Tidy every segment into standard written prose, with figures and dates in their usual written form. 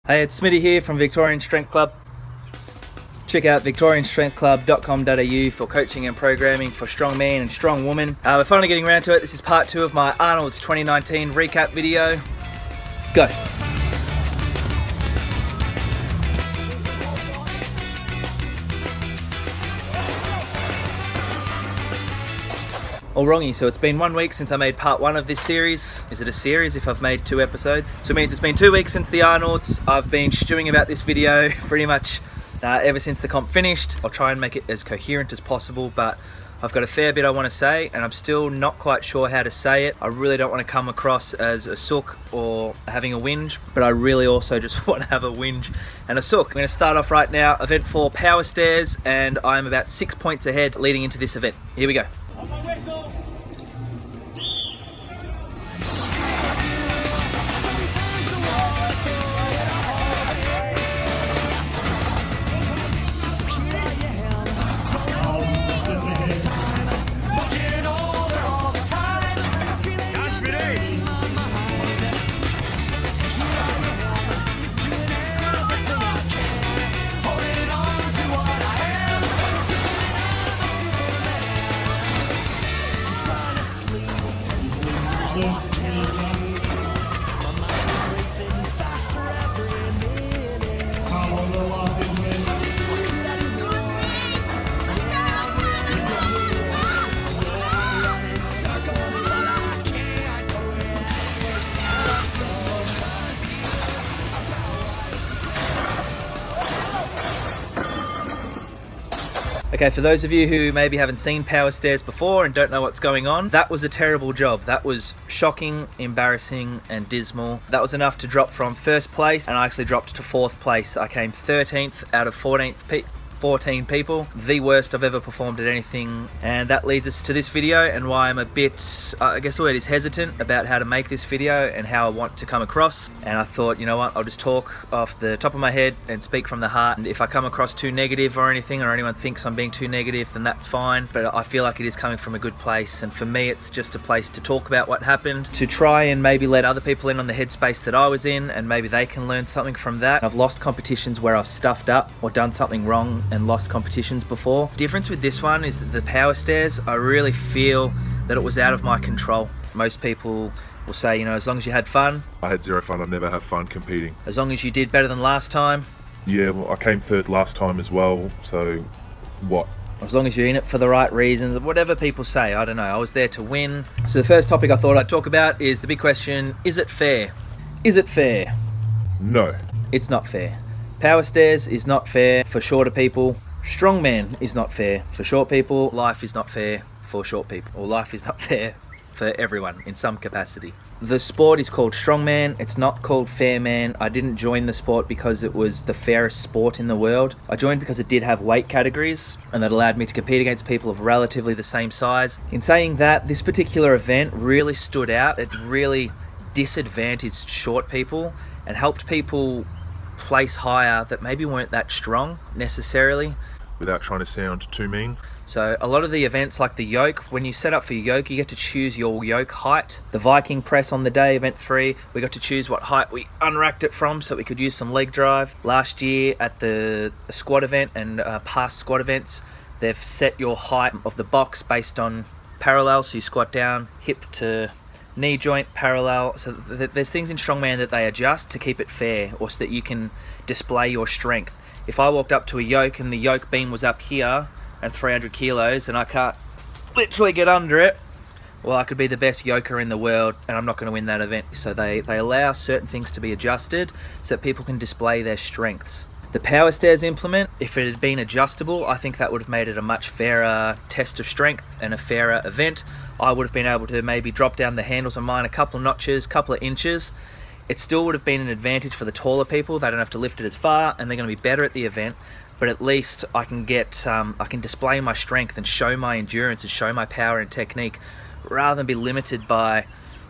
Hey, it's Smitty here from Victorian Strength Club. Check out victorianstrengthclub.com.au for coaching and programming for strong man and strong woman. We're finally getting around to it. This is part 2 of my Arnold's 2019 recap video. Go. All wrongy, so it's been 1 week since I made part 1 of this series. Is it a series if I've made 2 episodes? So it means it's been 2 weeks since the Arnolds. I've been stewing about this video pretty much ever since the comp finished. I'll try and make it as coherent as possible, but I've got a fair bit I want to say and I'm still not quite sure how to say it. I really don't want to come across as a sook or having a whinge, but I really also just want to have a whinge and a sook. I'm going to start off right now. Event 4, power stairs, and I'm about 6 points ahead leading into this event. Here we go. Okay, for those of you who maybe haven't seen power stairs before and don't know what's going on, that was a terrible job. That was shocking, embarrassing, and dismal. That was enough to drop from 1st place, and I actually dropped to 4th place. I came 13th out of 14 people, the worst I've ever performed at anything, and that leads us to this video and why I'm a bit, I guess the word is hesitant about how to make this video and how I want to come across. And I thought, you know what, I'll just talk off the top of my head and speak from the heart, and if I come across too negative or anything, or anyone thinks I'm being too negative, then that's fine, but I feel like it is coming from a good place, and for me it's just a place to talk about what happened, to try and maybe let other people in on the headspace that I was in, and maybe they can learn something from that. I've lost competitions where I've stuffed up or done something wrong and lost competitions before. The difference with this one is that the power stairs, I really feel that it was out of my control. Most people will say, you know, as long as you had fun. I had zero fun. I never have fun competing. As long as you did better than last time. Yeah, well, I came 3rd last time as well, so what? As long as you're in it for the right reasons, whatever people say, I don't know. I was there to win. So the first topic I thought I'd talk about is the big question, is it fair? Is it fair? No. It's not fair. Power stairs is not fair for shorter people. Strongman is not fair for short people. Life is not fair for short people. Or life is not fair for everyone in some capacity. The sport is called Strongman. It's not called Fairman. I didn't join the sport because it was the fairest sport in the world. I joined because it did have weight categories and that allowed me to compete against people of relatively the same size. In saying that, this particular event really stood out. It really disadvantaged short people and helped people place higher that maybe weren't that strong necessarily. Without trying to sound too mean. So a lot of the events like the yoke, when you set up for your yoke, you get to choose your yoke height. The Viking press on the day, event 3, we got to choose what height we unracked it from so we could use some leg drive. Last year at the squat event and past squat events, they've set your height of the box based on parallel, so you squat down, hip to knee joint parallel. So there's things in Strongman that they adjust to keep it fair, or so that you can display your strength. If I walked up to a yoke and the yoke beam was up here and 300 kilos and I can't literally get under it, well, I could be the best yoker in the world and I'm not going to win that event. So they allow certain things to be adjusted so that people can display their strengths. The power stairs implement, if it had been adjustable, I think that would have made it a much fairer test of strength and a fairer event. I would have been able to maybe drop down the handles on mine a couple of notches, couple of inches. It still would have been an advantage for the taller people. They don't have to lift it as far and they're going to be better at the event, but at least I can display my strength and show my endurance and show my power and technique rather than be limited by,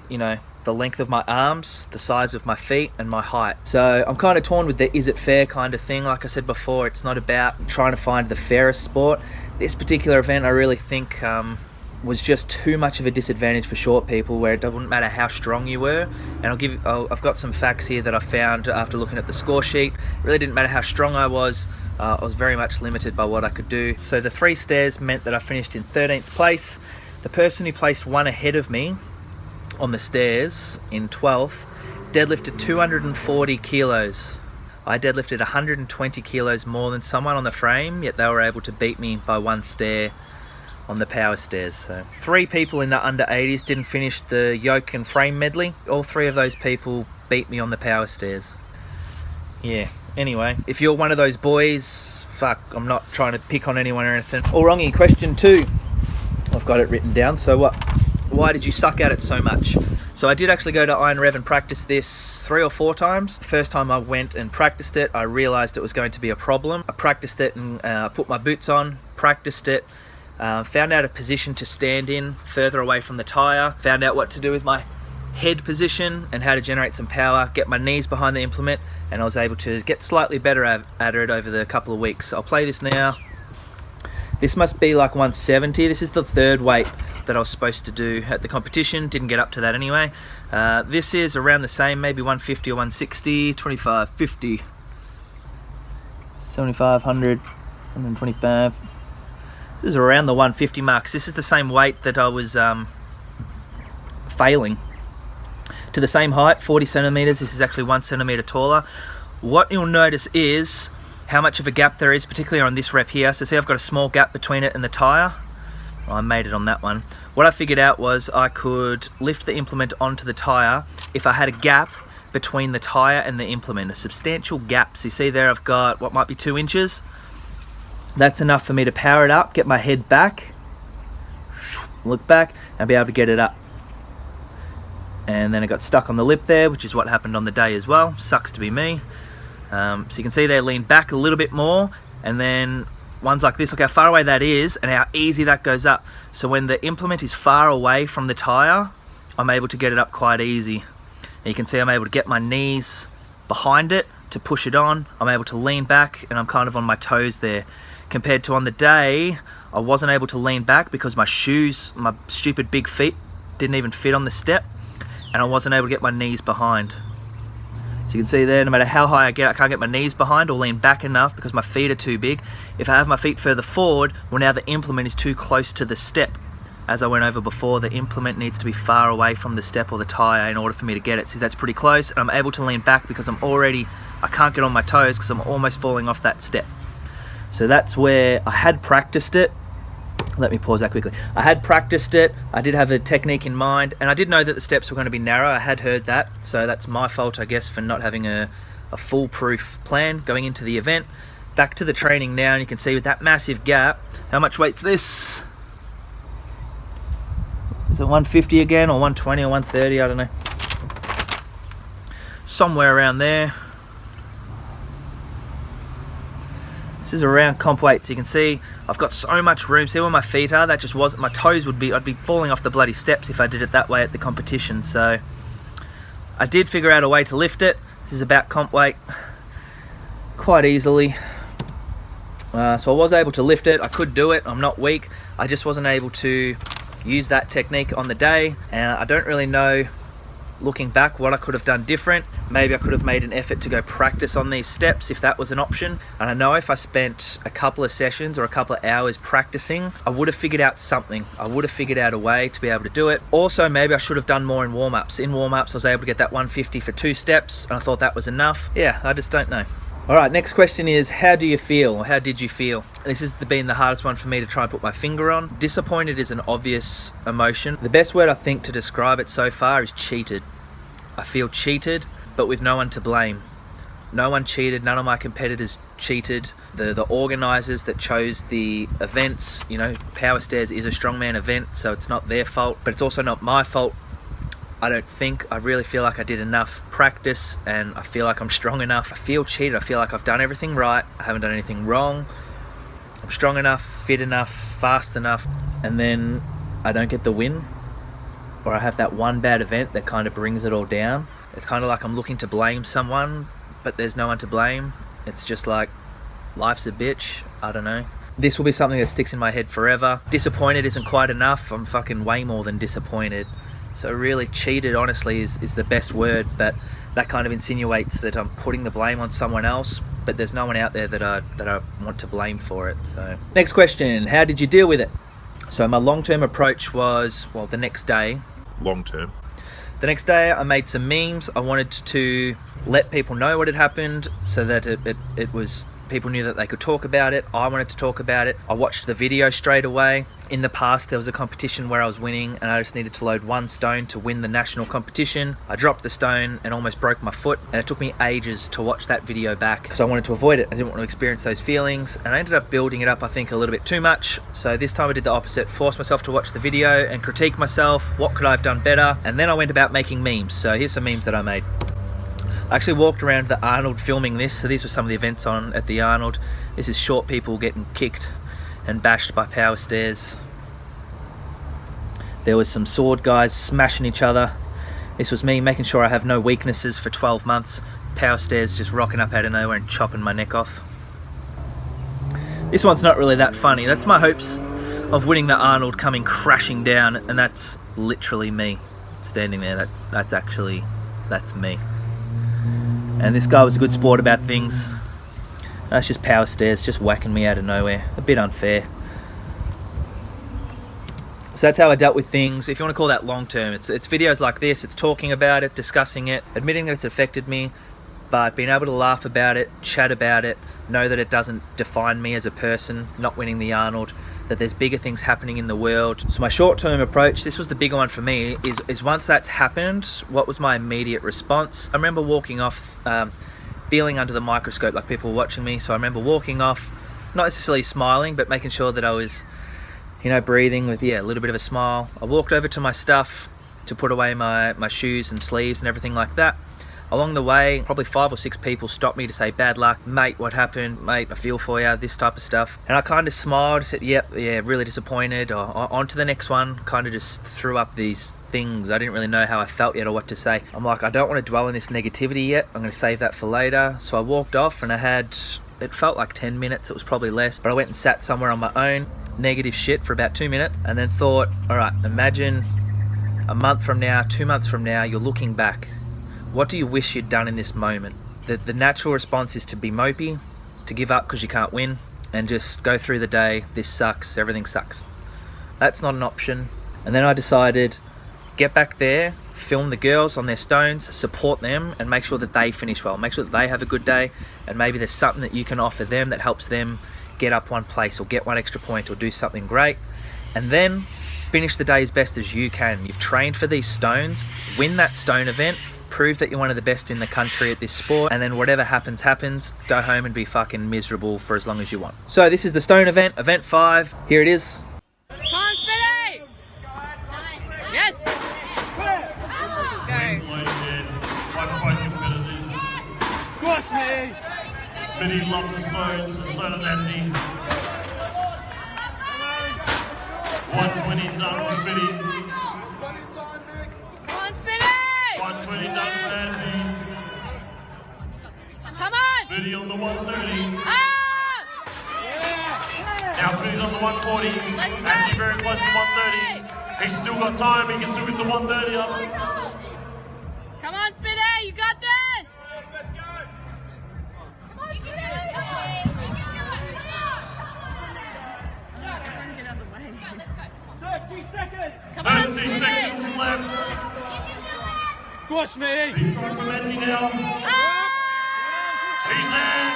you know, the length of my arms, the size of my feet, and my height. So I'm kind of torn with the is it fair kind of thing. Like I said before, it's not about trying to find the fairest sport. This particular event, I really think was just too much of a disadvantage for short people, where it doesn't matter how strong you were. And I've got some facts here that I found after looking at the score sheet. It really didn't matter how strong I was very much limited by what I could do. So the 3 stairs meant that I finished in 13th place. The person who placed one ahead of me on the stairs in 12th deadlifted 240 kilos. I deadlifted 120 kilos more than someone on the frame, yet they were able to beat me by 1 stair on the power stairs. So 3 people in the under 80s didn't finish the yoke and frame medley. All 3 of those people beat me on the power stairs. Yeah, anyway, if you're one of those boys, fuck, I'm not trying to pick on anyone or anything. All wrongy. Question 2. I've got it written down. So what? Why did you suck at it so much? So I did actually go to Iron Rev and practice this 3 or 4 times. The first time I went and practiced it, I realized it was going to be a problem. I practiced it and put my boots on, practiced it, found out a position to stand in further away from the tire, found out what to do with my head position and how to generate some power, get my knees behind the implement, and I was able to get slightly better at it over the couple of weeks. I'll play this now. This must be like 170. This is the 3rd weight that I was supposed to do at the competition. Didn't get up to that anyway. This is around the same, maybe 150 or 160, 25, 50, 75, 100, 125. This is around the 150 marks. This is the same weight that I was failing. To the same height, 40 centimeters. This is actually 1 centimeter taller. What you'll notice is how much of a gap there is, particularly on this rep here. So see, I've got a small gap between it and the tire. I made it on that one. What I figured out was I could lift the implement onto the tire if I had a gap between the tire and the implement, a substantial gap. So you see there, I've got what might be 2 inches. That's enough for me to power it up, get my head back, look back, and be able to get it up. And then it got stuck on the lip there, which is what happened on the day as well. Sucks to be me. So you can see there, lean back a little bit more, and then ones like this, look how far away that is and how easy that goes up. So when the implement is far away from the tire, I'm able to get it up quite easy. And you can see I'm able to get my knees behind it to push it on. I'm able to lean back and I'm kind of on my toes there. Compared to on the day, I wasn't able to lean back because my shoes, my stupid big feet, didn't even fit on the step, and I wasn't able to get my knees behind. So you can see there, no matter how high I get, I can't get my knees behind or lean back enough because my feet are too big. If I have my feet further forward, well, now the implement is too close to the step. As I went over before, the implement needs to be far away from the step or the tire in order for me to get it. See, that's pretty close, and I'm able to lean back because I can't get on my toes because I'm almost falling off that step. So that's where I had practiced it. Let me pause that quickly. I had practiced it, I did have a technique in mind, and I did know that the steps were going to be narrow. I had heard that, so that's my fault, I guess, for not having a foolproof plan going into the event. Back to the training now, and you can see with that massive gap, how much weight's this? Is it 150 again, or 120 or 130, I don't know. Somewhere around there. This is around comp weight, so you can see I've got so much room. See where my feet are? That just wasn't, my toes would be, I'd be falling off the bloody steps if I did it that way at the competition. So I did figure out a way to lift it. This is about comp weight quite easily. So I was able to lift it. I could do it. I'm not weak. I just wasn't able to use that technique on the day, and I don't really know, looking back, what I could have done different. Maybe I could have made an effort to go practice on these steps if that was an option. And I know if I spent a couple of sessions or a couple of hours practicing, I would have figured out something. I would have figured out a way to be able to do it. Also, maybe I should have done more in warm-ups. In warm-ups, I was able to get that 150 for 2 steps, and I thought that was enough. Yeah, I just don't know. All right, next question is, how do you feel, or how did you feel? This has been the hardest one for me to try and put my finger on. Disappointed is an obvious emotion. The best word I think to describe it so far is cheated. I feel cheated, but with no one to blame. No one cheated, none of my competitors cheated. The organisers that chose the events, you know, Power Stairs is a strongman event, so it's not their fault, but it's also not my fault. I don't think. I really feel like I did enough practice and I feel like I'm strong enough. I feel cheated. I feel like I've done everything right. I haven't done anything wrong. I'm strong enough, fit enough, fast enough, and then I don't get the win, or I have that one bad event that kind of brings it all down. It's kind of like I'm looking to blame someone, but there's no one to blame. It's just like, life's a bitch. I don't know. This will be something that sticks in my head forever. Disappointed isn't quite enough. I'm fucking way more than disappointed. So really cheated, honestly, is the best word, but that kind of insinuates that I'm putting the blame on someone else, but there's no one out there that I want to blame for it. So next question, how did you deal with it? So my long-term approach was, well, the next day. Long term. The next day I made some memes. I wanted to let people know what had happened so that it was, people knew that they could talk about it. I wanted to talk about it. I watched the video straight away. In the past there was a competition where I was winning and I just needed to load one stone to win the national competition. I dropped the stone and almost broke my foot, and it took me ages to watch that video back because I wanted to avoid it. I didn't want to experience those feelings, and I ended up building it up, I think, a little bit too much. So this time I did the opposite, forced myself to watch the video and critique myself. What could I have done better? And then I went about making memes. So here's some memes that I made. I actually walked around the Arnold filming this. So these were some of the events on at the Arnold. This is short people getting kicked and bashed by power stairs. There was some sword guys smashing each other. This was me making sure I have no weaknesses for 12 months. Power stairs just rocking up out of nowhere and chopping my neck off. This one's not really that funny. That's my hopes of winning the Arnold coming crashing down, and that's literally me standing there. That's me. And this guy was a good sport about things. That's just power stairs, just whacking me out of nowhere. A bit unfair. So that's how I dealt with things. If you want to call that long term, it's videos like this, it's talking about it, discussing it, admitting that it's affected me, but being able to laugh about it, chat about it, know that it doesn't define me as a person, not winning the Arnold, that there's bigger things happening in the world. So my short-term approach, this was the bigger one for me, is once that's happened, what was my immediate response? I remember walking off, feeling under the microscope like people were watching me, so I remember walking off, not necessarily smiling, but making sure that I was, you know, breathing with, a little bit of a smile. I walked over to my stuff to put away my shoes and sleeves and everything like that. Along the way, probably 5 or 6 people stopped me to say, bad luck, mate, what happened? Mate, I feel for you, this type of stuff. And I kind of smiled, said, really disappointed, or on to the next one. Kind of just threw up these things. I didn't really know how I felt yet or what to say. I'm like, I don't want to dwell on this negativity yet. I'm going to save that for later. So I walked off and it felt like 10 minutes, it was probably less, but I went and sat somewhere on my own, negative shit for about 2 minutes, and then thought, all right, imagine a month from now, 2 months from now, you're looking back. What do you wish you'd done in this moment? The natural response is to be mopey, to give up because you can't win, and just go through the day, this sucks, everything sucks. That's not an option. And then I decided, get back there, film the girls on their stones, support them, and make sure that they finish well, make sure that they have a good day, and maybe there's something that you can offer them that helps them get up one place or get one extra point or do something great. And then finish the day as best as you can. You've trained for these stones, win that stone event, prove that you're one of the best in the country at this sport, and then whatever happens, go home and be fucking miserable for as long as you want. So this is the stone event, event 5. Here it is. Come on, Spinny! Yes! Go! Squash me! Spinny loves the stones, so does Andy. 120 done for Spinny. 120 done for Andy. Come on! Spinny on the 130. Ah! Now Spinny's on the 140. Andy very close to 130. He's still got time, he can still get the 130 up. Come on, Spinny! You got this! Let's go! Come on, Spinny! You can do it! 30 seconds! Come on, 30 Spinny! seconds left. Squash me! Big try from Andy now. Ah! He's there.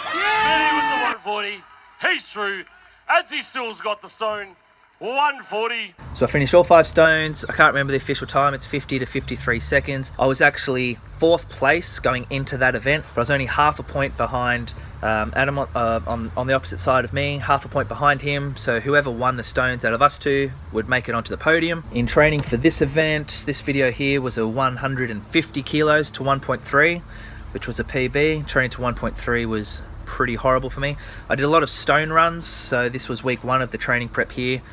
Spinny with the 140. He's through. Andy still's got the stone. 140. So I finished all 5 stones. I can't remember the official time. It's 50 to 53 seconds. I was actually 4th place going into that event, but I was only half a point behind Adam on the opposite side of me, half a point behind him. So whoever won the stones out of us two would make it onto the podium. In training for this event, this video here was a 150 kilos to 1.3, which was a PB. Training to 1.3 was pretty horrible for me. I did a lot of stone runs, so this was week 1 of the training prep here.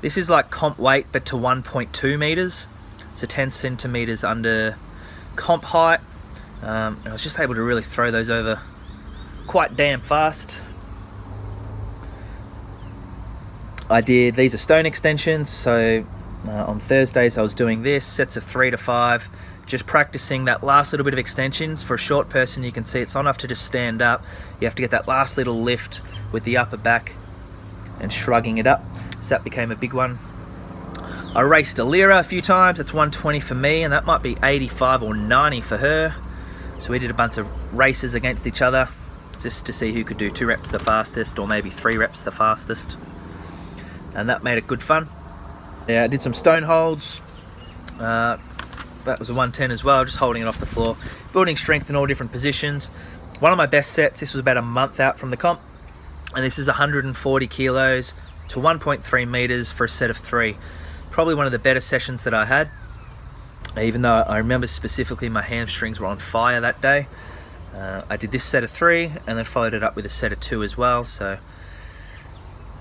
This is like comp weight, but to 1.2 meters, so 10 centimeters under comp height. I was just able to really throw those over quite damn fast. I did, these are stone extensions, so on Thursdays I was doing this, sets of 3 to 5, just practicing that last little bit of extensions. For a short person, you can see it's not enough to just stand up. You have to get that last little lift with the upper back and shrugging it up. So that became a big one. I raced Alira a few times. It's 120 for me, and that might be 85 or 90 for her. So we did a bunch of races against each other just to see who could do 2 reps the fastest, or maybe 3 reps the fastest. And that made it good fun. Yeah, I did some stone holds. That was a 110 as well, just holding it off the floor. Building strength in all different positions. One of my best sets, this was about a month out from the comp, and this is 140 kilos to 1.3 meters for a set of 3. Probably one of the better sessions that I had, even though I remember specifically my hamstrings were on fire that day. I did this set of 3 and then followed it up with a set of 2 as well. So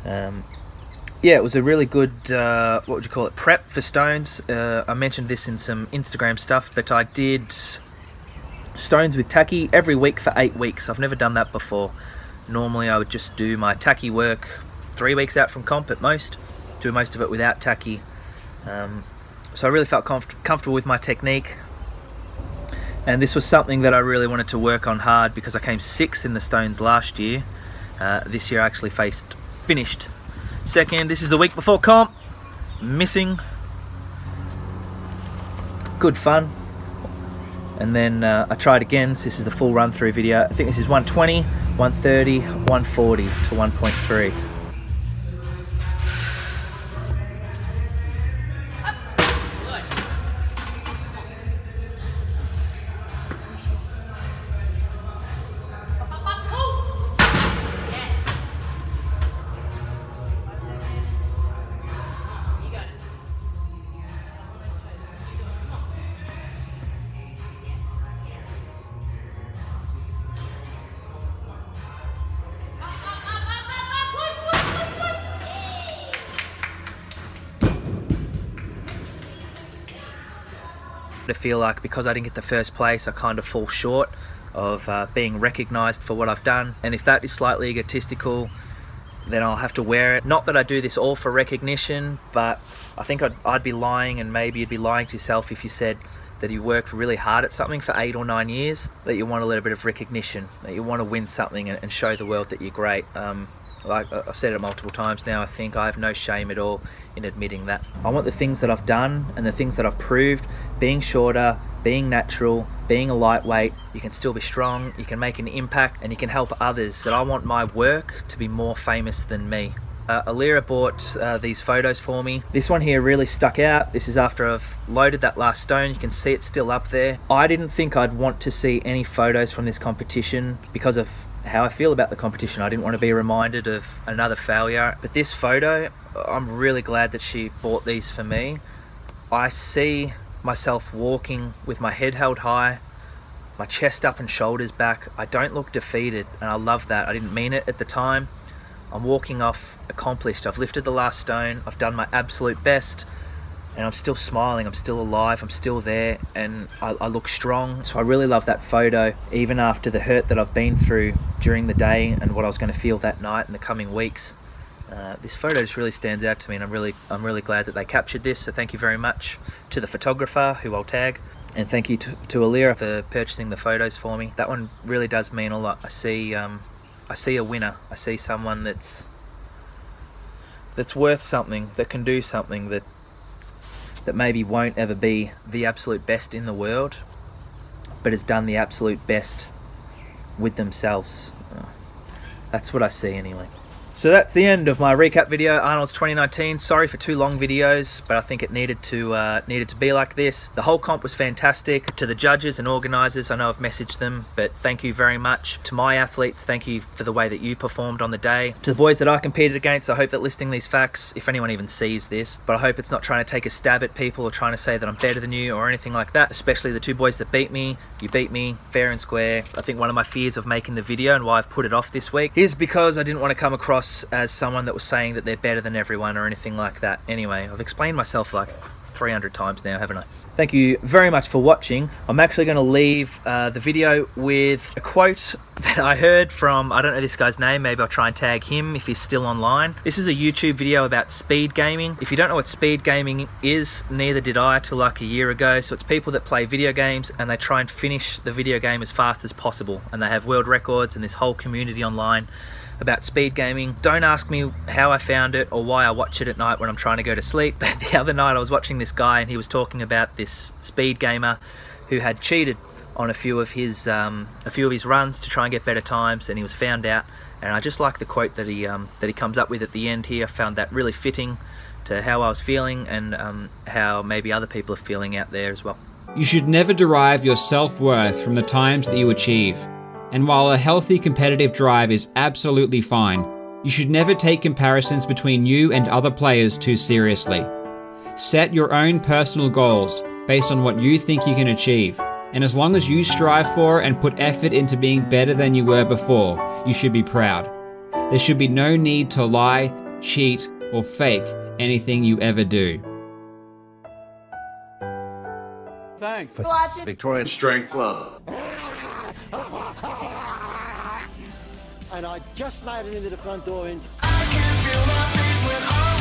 yeah, it was a really good, what would you call it, prep for stones. I mentioned this in some Instagram stuff, but I did stones with tacky every week for 8 weeks. I've never done that before. Normally I would just do my tacky work 3 weeks out from comp at most, do most of it without tacky. So I really felt comfortable with my technique. And this was something that I really wanted to work on hard, because I came 6th in the stones last year. This year I actually finished second. This is the week before comp. Missing. Good fun. And then I tried again. So this is the full run through video. I think this is 120, 130, 140 to 1.3. I feel like because I didn't get the first place, I kind of fall short of being recognized for what I've done. And if that is slightly egotistical, then I'll have to wear it. Not that I do this all for recognition, but I think I'd be lying, and maybe you'd be lying to yourself if you said that you worked really hard at something for 8 or 9 years, that you want a little bit of recognition, that you want to win something and show the world that you're great. Like I've said it multiple times now, I think I have no shame at all in admitting that. I want the things that I've done and the things that I've proved, being shorter, being natural, being a lightweight, you can still be strong, you can make an impact, and you can help others. That I want my work to be more famous than me. Alira bought these photos for me. This one here really stuck out. This is after I've loaded that last stone. You can see it's still up there. I didn't think I'd want to see any photos from this competition because of how I feel about the competition. I didn't want to be reminded of another failure. But this photo, I'm really glad that she bought these for me. I see myself walking with my head held high, my chest up and shoulders back. I don't look defeated, and I love that. I didn't mean it at the time. I'm walking off accomplished. I've lifted the last stone, I've done my absolute best, and I'm still smiling, I'm still alive, I'm still there, and I look strong. So I really love that photo, even after the hurt that I've been through during the day and what I was going to feel that night in the coming weeks. This photo just really stands out to me, and I'm really glad that they captured this. So thank you very much to the photographer, who I'll tag, and thank you to Alira for purchasing the photos for me. That one really does mean a lot. I see a winner. I see someone that's worth something, that can do something, that maybe won't ever be the absolute best in the world, but has done the absolute best with themselves. That's what I see anyway. So that's the end of my recap video, Arnold's 2019. Sorry for 2 long videos, but I think it needed to be like this. The whole comp was fantastic. To the judges and organisers, I know I've messaged them, but thank you very much. To my athletes, thank you for the way that you performed on the day. To the boys that I competed against, I hope that listing these facts, if anyone even sees this, but I hope it's not trying to take a stab at people or trying to say that I'm better than you or anything like that, especially the 2 boys that beat me. You beat me fair and square. I think one of my fears of making the video and why I've put it off this week is because I didn't want to come across as someone that was saying that they're better than everyone or anything like that. Anyway, I've explained myself like 300 times now, haven't I? Thank you very much for watching. I'm actually going to leave the video with a quote that I heard from, I don't know this guy's name, maybe I'll try and tag him if he's still online. This is a YouTube video about speed gaming. If you don't know what speed gaming is, neither did I till like a year ago. So it's people that play video games and they try and finish the video game as fast as possible, and they have world records and this whole community online about speed gaming. Don't ask me how I found it or why I watch it at night when I'm trying to go to sleep, but the other night I was watching this guy and he was talking about this speed gamer who had cheated on a few of his runs to try and get better times, and he was found out. And I just like the quote that he comes up with at the end here. I found that really fitting to how I was feeling and how maybe other people are feeling out there as well. You should never derive your self-worth from the times that you achieve. And while a healthy competitive drive is absolutely fine, you should never take comparisons between you and other players too seriously. Set your own personal goals based on what you think you can achieve, and as long as you strive for and put effort into being better than you were before, you should be proud. There should be no need to lie, cheat, or fake anything you ever do. Thanks. Victorian Strength Club. And I just made it into the front door. I can feel my face when